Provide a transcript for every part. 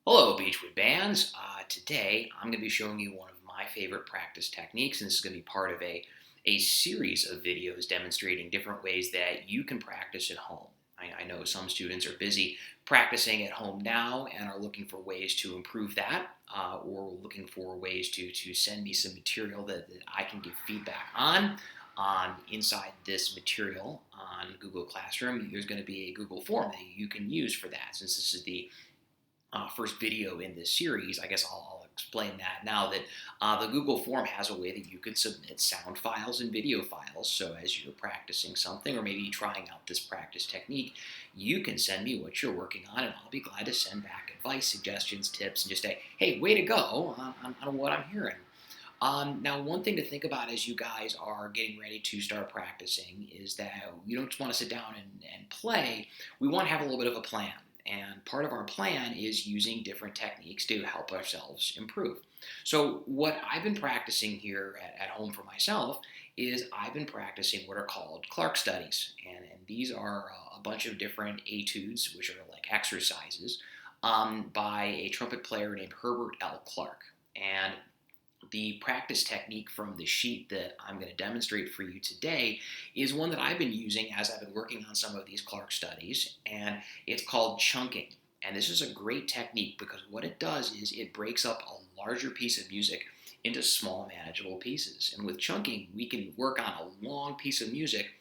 Hello, Beachwood Bands. Today, I'm going to be showing you one of my favorite practice techniques, and this is going to be part of a series of videos demonstrating different ways that you can practice at home. I know some students are busy practicing at home now and are looking for ways to improve that, or looking for ways to send me some material that I can give feedback on. Inside this material on Google Classroom, there's going to be a Google form that you can use for that. Since this is the first video in this series, I guess I'll explain that now that the Google form has a way that you can submit sound files and video files. So as you're practicing something or maybe trying out this practice technique, you can send me what you're working on and I'll be glad to send back advice, suggestions, tips, and just say, hey, way to go on what I'm hearing. Now, one thing to think about as you guys are getting ready to start practicing is that you don't just want to sit down and play. We want to have a little bit of a plan. And part of our plan is using different techniques to help ourselves improve. So what I've been practicing here at home for myself is I've been practicing what are called Clark studies. And these are a bunch of different etudes, which are like exercises, by a trumpet player named Herbert L. Clark. And the practice technique from the sheet that I'm going to demonstrate for you today is one that I've been using as I've been working on some of these Clark studies, and it's called chunking. And this is a great technique because what it does is it breaks up a larger piece of music into small, manageable pieces. And with chunking, we can work on a long piece of music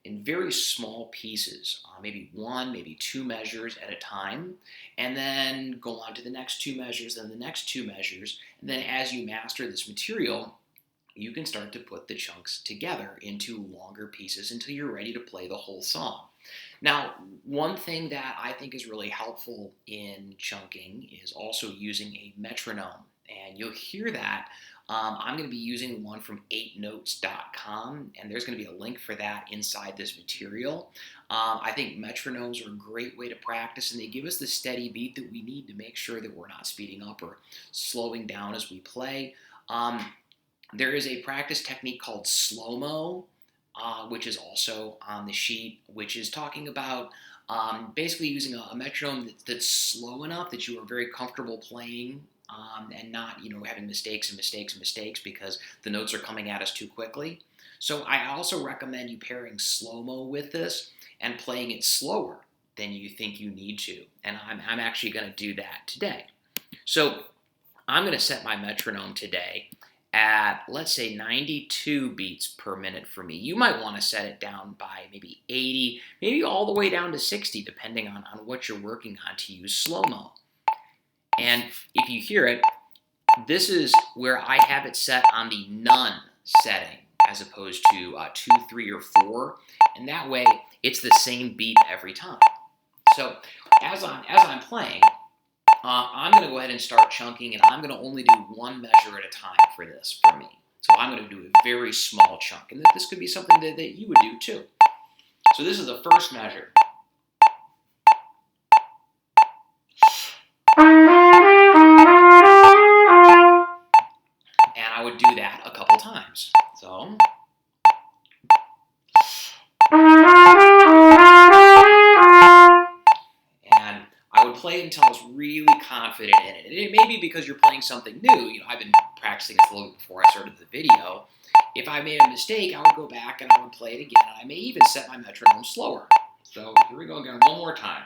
in very small pieces, maybe one, maybe two measures at a time, and then go on to the next two measures, then the next two measures, and then as you master this material, you can start to put the chunks together into longer pieces until you're ready to play the whole song. Now, one thing that I think is really helpful in chunking is also using a metronome, and you'll hear that I'm going to be using one from 8notes.com, and there's going to be a link for that inside this material. I think metronomes are a great way to practice, and they give us the steady beat that we need to make sure that we're not speeding up or slowing down as we play. There is a practice technique called slow-mo, which is also on the sheet, which is talking about basically using a metronome that's slow enough that you are very comfortable playing, and not, having mistakes and mistakes and mistakes because the notes are coming at us too quickly. So I also recommend you pairing slow-mo with this and playing it slower than you think you need to. And I'm actually going to do that today. So I'm going to set my metronome today at, let's say, 92 beats per minute for me. You might want to set it down by maybe 80, maybe all the way down to 60, depending on what you're working on to use slow-mo. And if you hear it, this is where I have it set on the none setting as opposed to 2, 3, or 4. And that way, it's the same beat every time. So as I'm playing, I'm going to go ahead and start chunking, and I'm going to only do one measure at a time for this for me. So I'm going to do a very small chunk. And this could be something that you would do too. So this is the first measure. I would do that a couple times. So, and I would play it until I was really confident in it. And it may be because you're playing something new. I've been practicing this a little bit before I started the video. If I made a mistake, I would go back and I would play it again. And I may even set my metronome slower. So here we go again, one more time.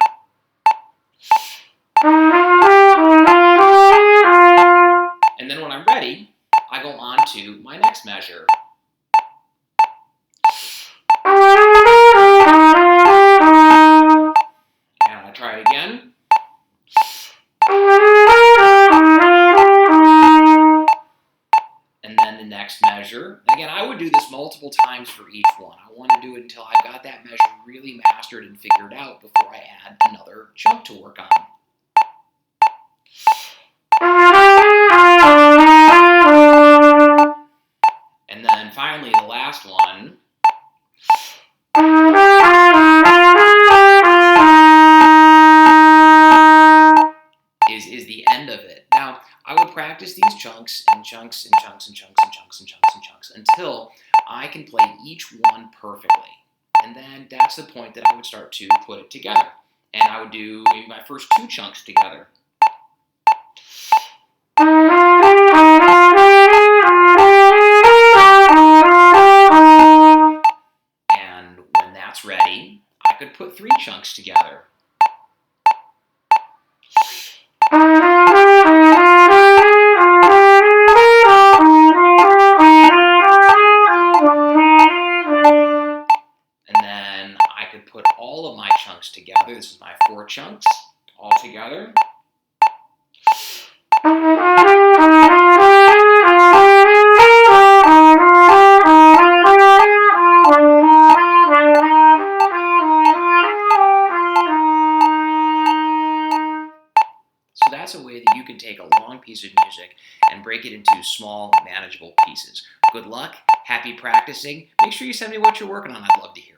And then when I'm ready, I go on to my next measure. And I try it again. And then the next measure. Again, I would do this multiple times for each one. I want to do it until I've got that measure really mastered and figured out before I add another chunk to work on. And then finally, the last one is the end of it. Now, I would practice these chunks and chunks and chunks and chunks and chunks and chunks and chunks until I can play each one perfectly. And then that's the point that I would start to put it together. And I would do maybe my first two chunks together. All together. So that's a way that you can take a long piece of music and break it into small, manageable pieces. Good luck. Happy practicing. Make sure you send me what you're working on. I'd love to hear.